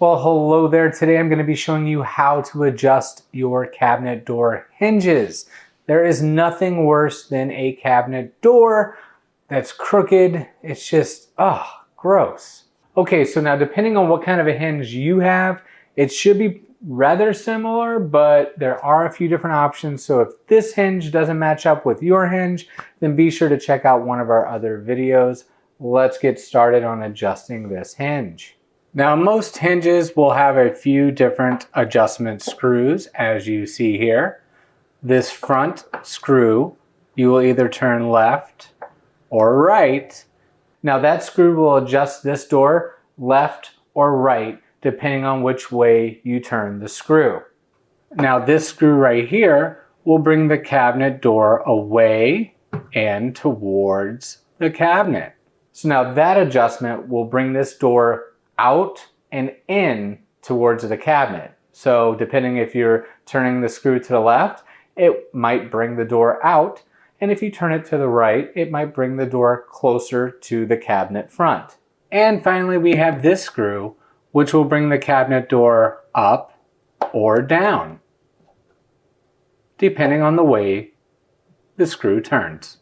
Well, hello there. Today I'm going to be showing you how to adjust your cabinet door hinges. There is nothing worse than a cabinet door that's crooked. It's just, gross. Okay, so now depending on what kind of a hinge you have, it should be rather similar, but there are a few different options. So if this hinge doesn't match up with your hinge, then be sure to check out one of our other videos. Let's get started on adjusting this hinge. Now, most hinges will have a few different adjustment screws, as you see here. This front screw, you will either turn left or right. Now, that screw will adjust this door left or right, depending on which way you turn the screw. Now, this screw right here will bring the cabinet door away and towards the cabinet. So now that adjustment will bring this door out and in towards the cabinet. So depending if you're turning the screw to the left, it might bring the door out. And if you turn it to the right, it might bring the door closer to the cabinet front. And finally, we have this screw, which will bring the cabinet door up or down, depending on the way the screw turns.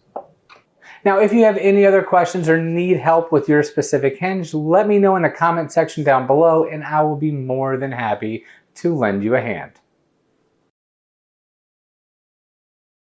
Now, if you have any other questions or need help with your specific hinge, let me know in the comment section down below and I will be more than happy to lend you a hand.